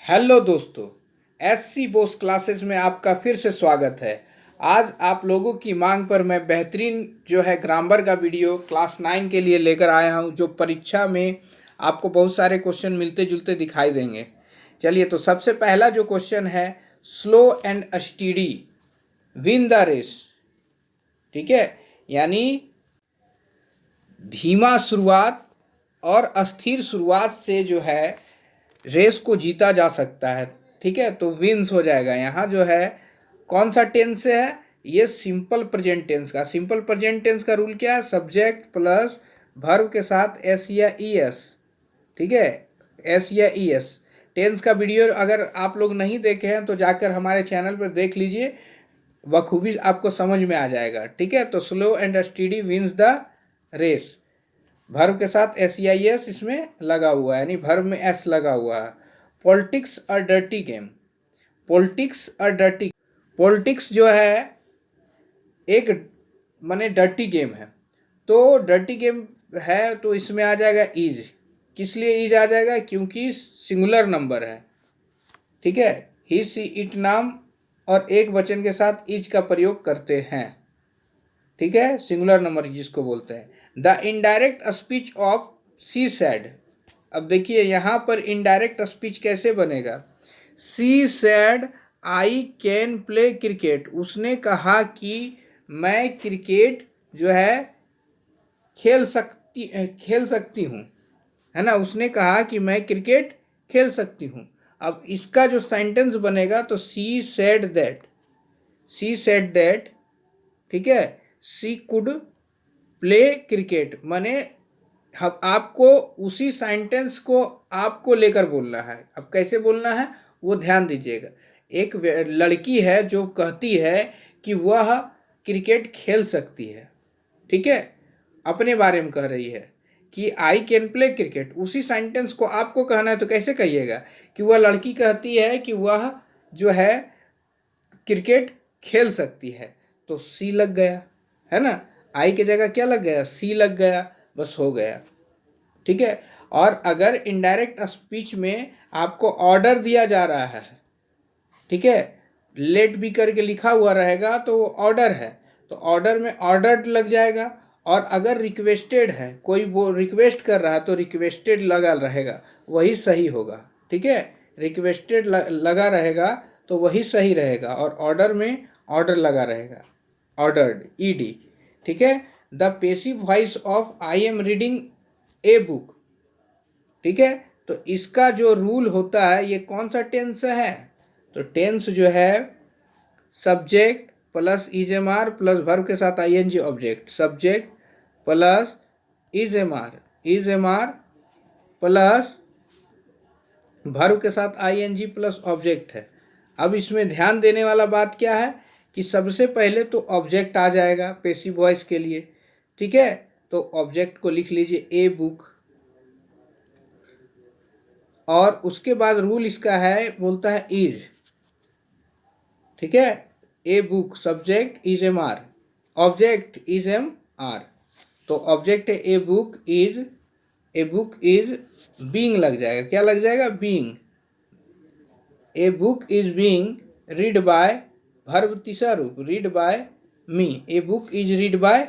Hello दोस्तों, SC Bose classes में आपका फिर से स्वागत है। आज आप लोगों की मांग पर मैं बेहतरीन जो है ग्रामर का वीडियो क्लास 9 के लिए लेकर आया हूं, जो परीक्षा में आपको बहुत सारे क्वेश्चन मिलते जुलते दिखाई देंगे। चलिए, तो सबसे पहला जो क्वेश्चन है, slow and steady win the race. ठीक है, यानी धीमा शुरुआत और अस्थिर शुरुआत से जो है रेस को जीता जा सकता है। ठीक है, तो विंस हो जाएगा। यहाँ जो है कौन सा टेंस से है, ये सिंपल प्रेजेंट टेंस का। सिंपल प्रेजेंट टेंस का रूल क्या है, सब्जेक्ट प्लस वर्ब के साथ एस या ई एस। ठीक है, एस या ई एस। टेंस का वीडियो अगर आप लोग नहीं देखे हैं तो जाकर हमारे चैनल पर देख लीजिए, बखूबी आपको समझ में आ जाएगा। ठीक है, तो slow and steady wins the race, verb के साथ एस आई एस इसमें लगा हुआ है, यानी वर्ब में एस लगा हुआ है। पॉलिटिक्स और डर्टी गेम। पॉलिटिक्स और डर्टी, पॉलिटिक्स जो है एक माने डर्टी गेम है, तो डर्टी गेम है तो इसमें आ जाएगा इज। किस लिए इज आ जाएगा, क्योंकि सिंगुलर नंबर है। ठीक है, ही सी इट नाम और एक वचन के साथ इज का प्रयोग करते हैं। ठीक है, सिंगुलर नंबर जिसको बोलते हैं। The indirect speech of she said. अब देखिए यहाँ पर इनडायरेक्ट स्पीच कैसे बनेगा। She said I can play cricket. उसने कहा कि मैं क्रिकेट जो है खेल सकती हूँ, है ना। उसने कहा कि मैं क्रिकेट खेल सकती हूँ। अब इसका जो सेंटेंस बनेगा तो she said that. She said that, ठीक है, सी कुड प्ले क्रिकेट, माने हम आपको उसी सेंटेंस को आपको लेकर बोलना है। अब कैसे बोलना है वो ध्यान दीजिएगा। एक लड़की है जो कहती है कि वह क्रिकेट खेल सकती है। ठीक है, अपने बारे में कह रही है कि आई कैन प्ले क्रिकेट। उसी सेंटेंस को आपको कहना है तो कैसे कहिएगा कि वह लड़की कहती है कि वह जो है क्रिकेट खेल सकती है, तो सी लग गया, है ना। आई की जगह क्या लग गया, सी लग गया, बस हो गया। ठीक है, और अगर इनडायरेक्ट स्पीच में आपको ऑर्डर दिया जा रहा है, ठीक है, लेट भी करके लिखा हुआ रहेगा तो वो ऑर्डर है, तो ऑर्डर में ऑर्डर्ड लग जाएगा। और अगर रिक्वेस्टेड है, कोई वो रिक्वेस्ट कर रहा है तो रिक्वेस्टेड लगा रहेगा, वही सही होगा। ठीक है, रिक्वेस्टेड लगा रहेगा तो वही सही रहेगा, और ऑर्डर में ऑर्डर लगा रहेगा, ऑर्डर्ड ईडी। ठीक है, the passive voice of I am reading a book. ठीक है, तो इसका जो रूल होता है, ये कौन सा टेंस है, तो टेंस जो है subject plus is M are plus verb के साथ I N G object. Subject plus is M are plus verb के साथ I N G plus object है। अब इसमें ध्यान देने वाला बात क्या है कि सबसे पहले तो ऑब्जेक्ट आ जाएगा पैसिव वॉइस के लिए। ठीक है, तो ऑब्जेक्ट को लिख लीजिए ए बुक, और उसके बाद रूल इसका है, बोलता है इज। ठीक है, a book subject is M R, object is M R, तो ऑब्जेक्ट है a book is, a book is being लग जाएगा। क्या लग जाएगा, बीइंग। A book is being read by, verb तीसरा रूप read by me. A book is read by,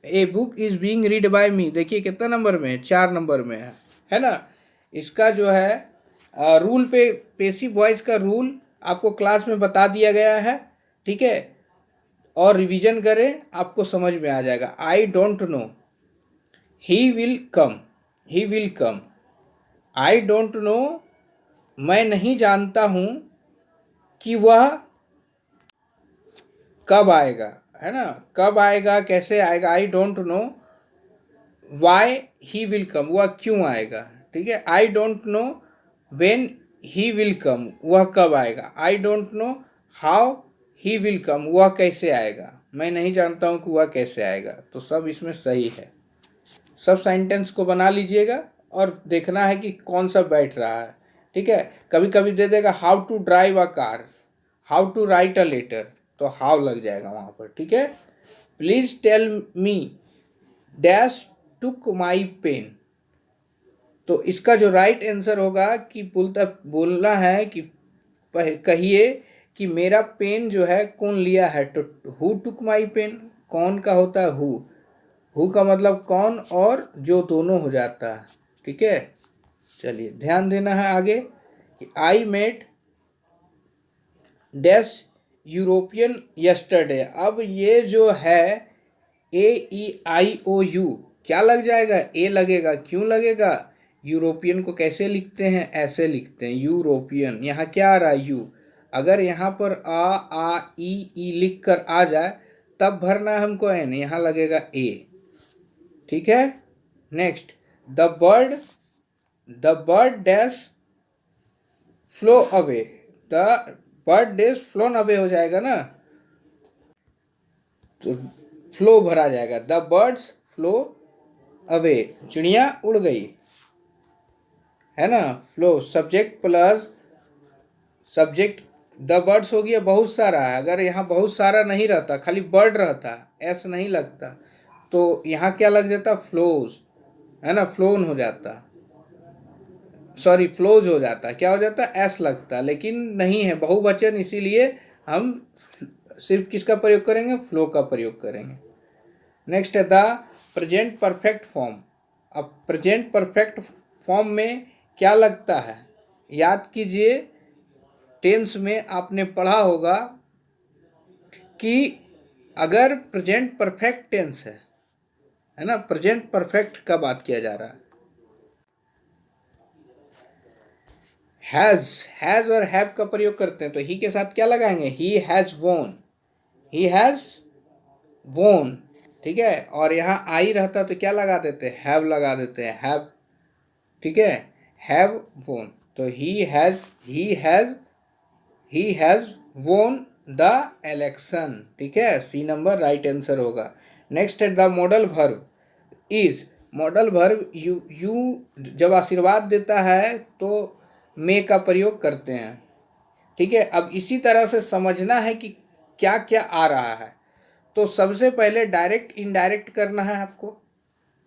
a book is being read by me. देखिए कितना नंबर में है, 4 नंबर में है ना। इसका जो है रूल पे, पेसिव वॉइस का रूल आपको क्लास में बता दिया गया है। ठीक है, और रिवीजन करें, आपको समझ में आ जाएगा। आई don't no, he will come, he will come. I don't no, मैं नहीं जानता हूँ कि वह कब आएगा, है ना। कब आएगा, कैसे आएगा, आई don't know why he will come, वह क्यों आएगा। ठीक है, I don't know when he will come, वह कब आएगा। आई don't know how he will come, वह कैसे आएगा। मैं नहीं जानता हूँ कि वह कैसे आएगा। तो सब इसमें सही है। सब सेंटेंस को बना लीजिएगा और देखना है कि कौन सा बैठ रहा है। ठीक है, कभी कभी दे देगा how to drive a car, how to write a letter, तो हाउ लग जाएगा वहाँ पर। ठीक है, please tell me dash took my pen, तो इसका जो राइट आंसर होगा कि बोलना है कि कहिए कि मेरा पेन जो है कौन लिया है, तो हु टुक माई पेन, कौन का होता है हु का मतलब कौन और जो दोनों हो जाता है। ठीक है, चलिए ध्यान देना है आगे कि I met dash European yesterday. अब ये जो है AEIOU क्या लग जाएगा, ए लगेगा। क्यों लगेगा, यूरोपियन को कैसे लिखते हैं, ऐसे लिखते हैं यूरोपियन। यहाँ क्या आ रहा है यू, अगर यहाँ पर आ ई लिख कर आ जाए तब भरना है हमको एन, यहाँ लगेगा ए। ठीक है, next the bird dash flow away, the bird dash phloem away हो जाएगा ना, तो फ्लो भरा जाएगा, द बर्ड्स फ्लो अवे, चिड़िया उड़ गई, है ना। Flow subject plus subject, the birds हो गया बहुत सारा है। अगर यहाँ बहुत सारा नहीं रहता, खाली बर्ड रहता, एस नहीं लगता, तो यहाँ क्या लग जाता, फ्लोज, है ना, फ्लोन हो जाता, सॉरी फ्लोज हो जाता, क्या हो जाता, एस लगता, लेकिन नहीं है बहुवचन, इसीलिए हम सिर्फ किसका प्रयोग करेंगे, फ्लो का प्रयोग करेंगे। नेक्स्ट है द प्रेजेंट परफेक्ट फॉर्म। अब प्रेजेंट परफेक्ट फॉर्म में क्या लगता है, याद कीजिए टेंस में आपने पढ़ा होगा कि अगर प्रेजेंट परफेक्ट टेंस है ना, प्रेजेंट परफेक्ट का बात किया जा रहा है, हैज और हैव का प्रयोग करते हैं, तो ही के साथ क्या लगाएंगे, ही हैज वोन, ही हैज वोन। ठीक है, और यहाँ आई रहता तो क्या लगा देते हैं, हैव लगा देते हैं, हैव। ठीक है, हैव वोन, तो he has won the election. ठीक है, सी नंबर राइट आंसर होगा। नेक्स्ट है the modal verb is. Modal verb you जब आशीर्वाद देता है तो मे का प्रयोग करते हैं। ठीक है, अब इसी तरह से समझना है कि क्या क्या आ रहा है। तो सबसे पहले डायरेक्ट इनडायरेक्ट करना है आपको।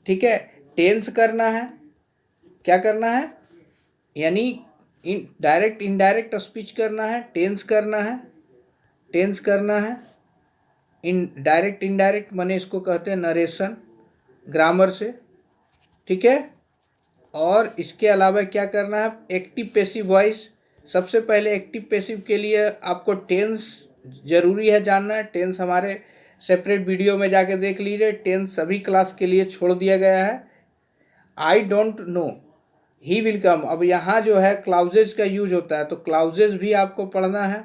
ठीक है, टेंस करना है, क्या करना है, यानी डायरेक्ट इनडायरेक्ट स्पीच करना है, टेंस करना है, इन डायरेक्ट इनडायरेक्ट माने इसको कहते हैं नरेशन ग्रामर से। ठीक है, और इसके अलावा क्या करना है, एक्टिव पैसिव वॉइस। सबसे पहले एक्टिव पैसिव के लिए आपको टेंस जरूरी है जानना है। टेंस हमारे सेपरेट वीडियो में जाके देख लीजिए, टेंस सभी क्लास के लिए छोड़ दिया गया है। I don't no, he will come. अब यहाँ जो है क्लाउजेज का यूज होता है, तो क्लाउजेज भी आपको पढ़ना है,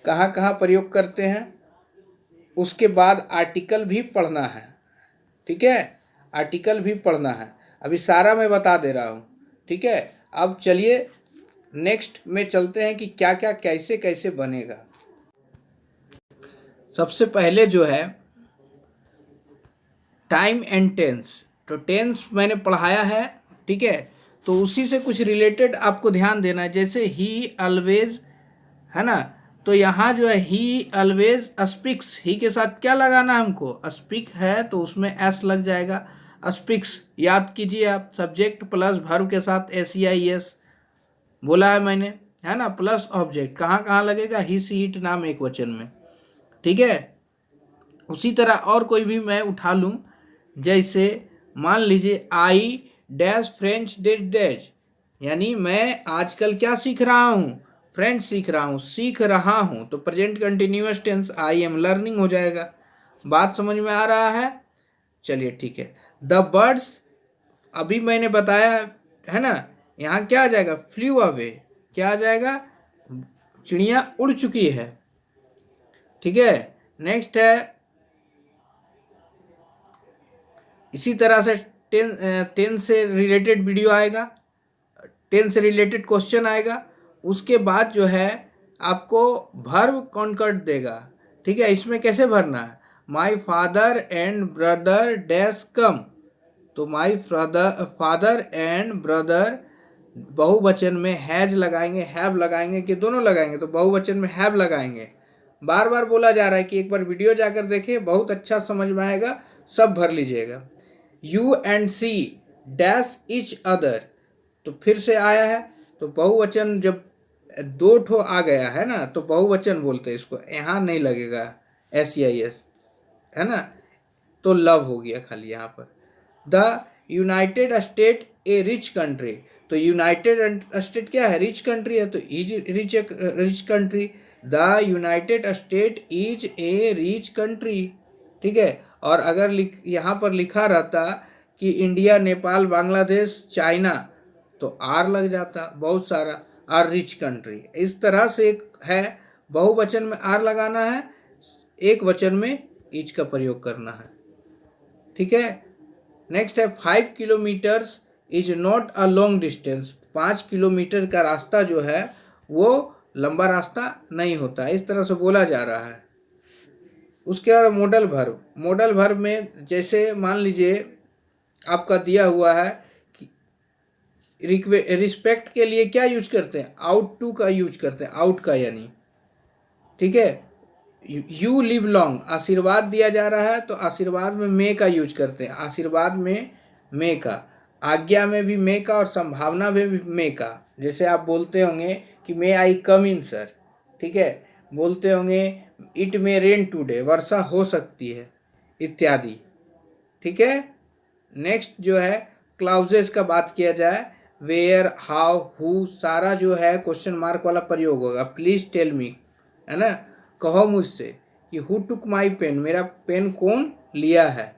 कहाँ कहाँ प्रयोग करते हैं। उसके बाद आर्टिकल भी पढ़ना है। ठीक है, आर्टिकल भी पढ़ना है, अभी सारा मैं बता दे रहा हूँ। ठीक है, अब चलिए नेक्स्ट में चलते हैं कि क्या क्या कैसे कैसे बनेगा। सबसे पहले जो है टाइम एंड टेंस, तो टेंस मैंने पढ़ाया है। ठीक है, तो उसी से कुछ रिलेटेड आपको ध्यान देना है। जैसे ही ऑलवेज है ना, तो यहाँ जो है ही ऑलवेज स्पीक्स, ही के साथ क्या लगाना है हमको, स्पीक है तो उसमें एस लग जाएगा, स्पीक्स। याद कीजिए आप, सब्जेक्ट प्लस वर्ब के साथ SEIS बोला है मैंने, है ना, प्लस ऑब्जेक्ट कहाँ कहाँ लगेगा, ही सी इट नाम एक वचन में। ठीक है, उसी तरह और कोई भी मैं उठा लूँ, जैसे मान लीजिए I dash French dash dash, यानी मैं आजकल क्या सीख रहा हूँ, फ्रेंच सीख रहा हूँ, सीख रहा हूँ, तो present continuous tense I am learning हो जाएगा। बात समझ में आ रहा है, चलिए ठीक है। द बर्ड्स अभी मैंने बताया है ना, यहाँ क्या आ जाएगा, फ्लू अवे, क्या आ जाएगा, चिड़िया उड़ चुकी है। ठीक है, नेक्स्ट है इसी तरह से टेंस से रिलेटेड वीडियो आएगा, टेंस से रिलेटेड क्वेश्चन आएगा। उसके बाद जो है आपको वर्ब कॉन्कर्ड देगा। ठीक है, इसमें कैसे भरना है, my father and brother dash come, तो माई फादर एंड ब्रदर बहुवचन में हैज लगाएंगे, हैव लगाएंगे कि दोनों लगाएंगे, तो बहुवचन में हैव लगाएंगे। बार बार बोला जा रहा है कि एक बार वीडियो जाकर देखिए, बहुत अच्छा समझ में आएगा, सब भर लीजिएगा। You and see dash each other, तो फिर से आया है। तो बहुवचन जब दो ठो आ गया है ना तो बहुवचन बोलते हैं इसको, यहाँ नहीं लगेगा SEIS, है ना, तो लव हो गया खाली यहाँ पर। The United state A rich country, तो यूनाइटेड स्टेट क्या है, रिच कंट्री है, तो is rich country. The United state is a rich country, ठीक है। और अगर यहाँ पर लिखा रहता कि इंडिया, नेपाल, बांग्लादेश, चाइना, तो आर लग जाता बहुत सारा, आर रिच कंट्री। इस तरह से एक है, बहुवचन में आर लगाना है, एक वचन में इज का प्रयोग करना है, ठीक है। नेक्स्ट है 5 kilometres is not a long distance, 5 kilometre का रास्ता जो है वो लंबा रास्ता नहीं होता, इस तरह से बोला जा रहा है। उसके बाद मॉडल वर्ब, मॉडल वर्ब में जैसे मान लीजिए आपका दिया हुआ है कि रिस्पेक्ट के लिए क्या यूज करते हैं, आउट टू का यूज करते हैं, आउट का यानी, ठीक है। यू लिव लॉन्ग, आशीर्वाद दिया जा रहा है तो आशीर्वाद में मे का यूज करते हैं, आशीर्वाद में मे का, आज्ञा में भी मे का और संभावना में भी मे का। जैसे आप बोलते होंगे कि मे आई कम इन सर, ठीक है, बोलते होंगे इट मे रेन टुडे, वर्षा हो सकती है इत्यादि, ठीक है। नेक्स्ट जो है क्लाउजेस का बात किया जाए, वेयर, हाउ, हु, सारा जो है क्वेश्चन मार्क वाला प्रयोग होगा। प्लीज टेल मी, है ना, कहो मुझसे कि हु टुक माई पेन, मेरा पेन कौन लिया है।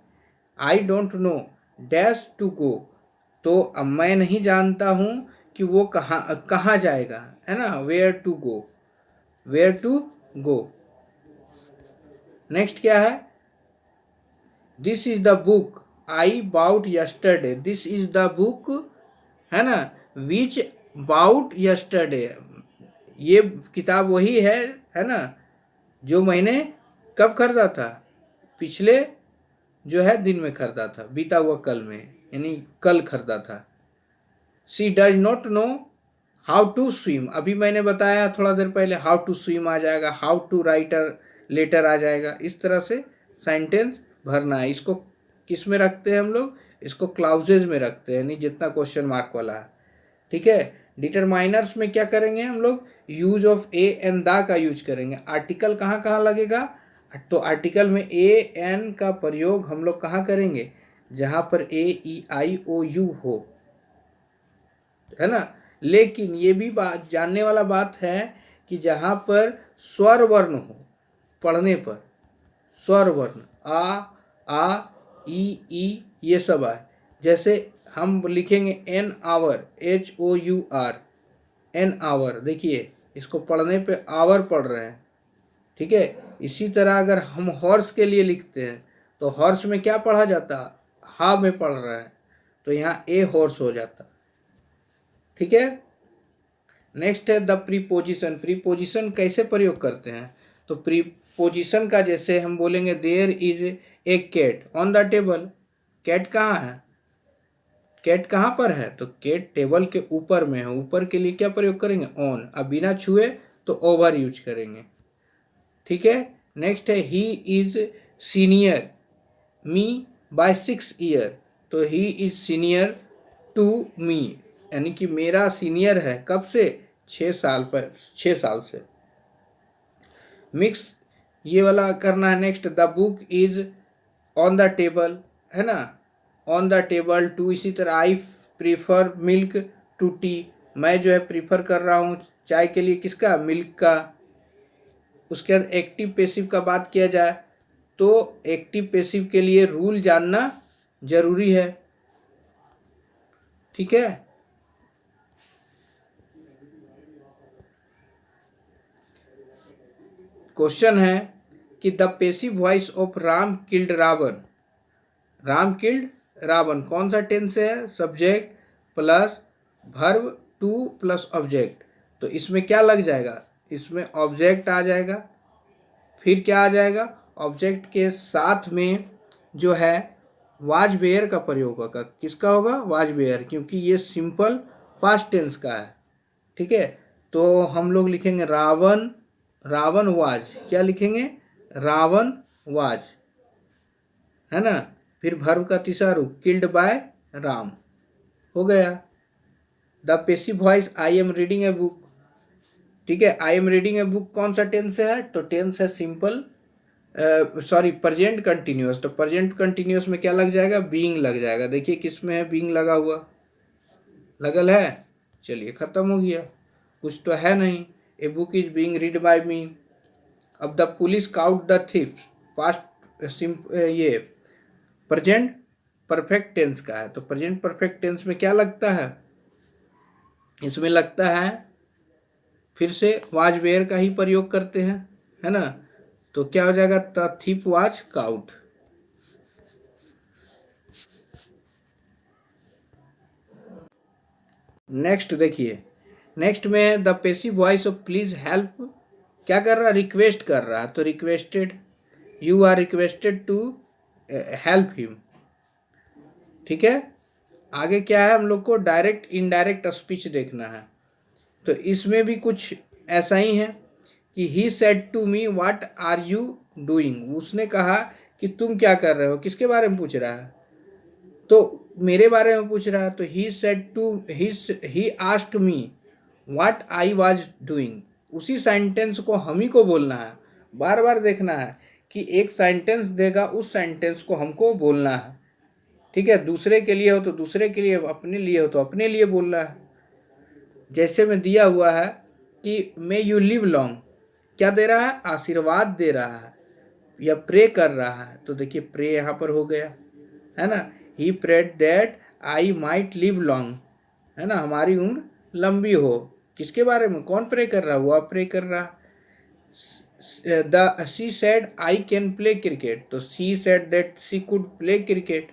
I don't know dash to go, तो अब मैं नहीं जानता हूँ कि वो कहाँ कहाँ जाएगा, है ना, where to go, where to go. Next क्या है, this is the book I bought yesterday, this is the book, है ना, विच बाउट यस्टरडे, ये किताब वही है ना, जो मैंने कब खरीदा था, पिछले जो है दिन में खरीदा था, बीता हुआ कल में, यानी कल खरीदा था। She does not know how to swim, अभी मैंने बताया थोड़ा देर पहले, हाउ टू स्विम आ जाएगा, how to write a letter आ जाएगा। इस तरह से सेंटेंस भरना है। इसको किस में रखते हैं हम लोग, इसको क्लाउजेज में रखते हैं, यानी जितना क्वेश्चन मार्क वाला है, ठीक है। डिटरमाइनर्स में क्या करेंगे हम लोग, यूज ऑफ ए एन दा का यूज करेंगे। आर्टिकल कहाँ कहाँ लगेगा, तो आर्टिकल में ए एन का प्रयोग हम लोग कहाँ करेंगे, जहाँ पर AEIOU हो, है ना। लेकिन ये भी बात जानने वाला बात है कि जहाँ पर स्वर वर्ण हो, पढ़ने पर स्वर वर्ण आ ई ये सब आए, जैसे हम लिखेंगे an hour, HOUR, an hour, देखिए इसको पढ़ने पे आवर पढ़ रहे हैं, ठीक है। इसी तरह अगर हम हॉर्स के लिए लिखते हैं तो हॉर्स में क्या पढ़ा जाता, हा में पढ़ रहा है, तो यहाँ ए हॉर्स हो जाता, ठीक है। नेक्स्ट है द प्रीपोजिशन, प्रीपोजिशन कैसे प्रयोग करते हैं, तो प्रीपोजिशन का जैसे हम बोलेंगे there is a cat on the table, cat कहाँ है, कैट कहाँ पर है, तो कैट टेबल के ऊपर में है, ऊपर के लिए क्या प्रयोग करेंगे, ऑन, अब बिना छुए तो ओवर यूज करेंगे, ठीक है। नेक्स्ट है he is senior me by 6 year, तो he is senior to me, यानी कि मेरा सीनियर है कब से, 6 साल पर, 6 साल से। मिक्स ये वाला करना है। Next the book is on the table, है ना, ऑन द टेबल टू, इसी तरह I prefer milk to tea, मैं जो है प्रीफर कर रहा हूँ चाय के लिए किसका, मिल्क का। उसके बाद एक्टिव पैसिव का बात किया जाए तो एक्टिव पैसिव के लिए रूल जानना जरूरी है, ठीक है। क्वेश्चन है कि the passive voice of Ram killed Ravan, Ram killed Ravan कौन सा टेंस है, subject plus verb two plus object, तो इसमें क्या लग जाएगा, इसमें ऑब्जेक्ट आ जाएगा, फिर क्या आ जाएगा, ऑब्जेक्ट के साथ में जो है वाज वेयर का प्रयोग होगा, किसका होगा, वाज वेयर, क्योंकि ये सिंपल पास्ट टेंस का है, ठीक है। तो हम लोग लिखेंगे रावण, रावण वाज, क्या लिखेंगे, रावण वाज, है ना। फिर वर्ब का तीसरा रूप किल्ड बाय राम, हो गया। The passive voice I am reading a book, ठीक है, I am reading a book कौन सा टेंस है, तो टेंस है सिंपल, सॉरी प्रेजेंट कंटिन्यूअस। तो प्रेजेंट कंटिन्यूअस में क्या लग जाएगा, बीइंग लग जाएगा। देखिए किस में है बीइंग लगा हुआ, लगल है, चलिए खत्म हो गया, कुछ तो है नहीं। A book is being read by me. अब the police caught the thief, past ये प्रेजेंट परफेक्ट टेंस का है, तो प्रेजेंट परफेक्ट टेंस में क्या लगता है, इसमें लगता है फिर से वाज वेयर का ही प्रयोग करते हैं, है ना। तो क्या हो जाएगा, the thief was caught. Next देखिए, नेक्स्ट में the passive voice of please help, क्या कर रहा है, रिक्वेस्ट कर रहा है, तो requested, you are requested to help him, ठीक है। आगे क्या है, हम लोग को डायरेक्ट इनडायरेक्ट स्पीच देखना है। तो इसमें भी कुछ ऐसा ही है कि he said to me what are you doing, उसने कहा कि तुम क्या कर रहे हो, किसके बारे में पूछ रहा है, तो मेरे बारे में पूछ रहा है। तो he said to he asked me what I was doing, उसी सेंटेंस को हम ही को बोलना है, बार बार देखना है कि एक सेंटेंस देगा, उस सेंटेंस को हमको बोलना है, ठीक है। दूसरे के लिए हो तो दूसरे के लिए, अपने लिए हो तो अपने लिए बोलना है। जैसे में दिया हुआ है कि मे यू लिव लॉन्ग, क्या दे रहा है, आशीर्वाद दे रहा है या प्रे कर रहा है, तो देखिए प्रे यहाँ पर हो गया, है ना। He prayed that I might live long, है ना, हमारी उम्र लंबी हो, किसके बारे में, कौन प्रे कर रहा है, वो प्रे कर रहा। The she said I can play cricket, तो she said that she could play cricket,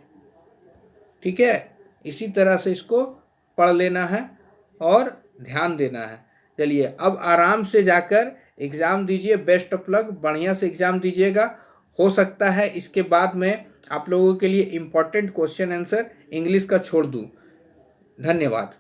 ठीक है। इसी तरह से इसको पढ़ लेना है और ध्यान देना है। चलिए अब आराम से जाकर एग्ज़ाम दीजिए, बेस्ट ऑफ लक, बढ़िया से एग्ज़ाम दीजिएगा। हो सकता है इसके बाद में आप लोगों के लिए इम्पोर्टेंट क्वेश्चन आंसर इंग्लिश का छोड़ दूँ। धन्यवाद।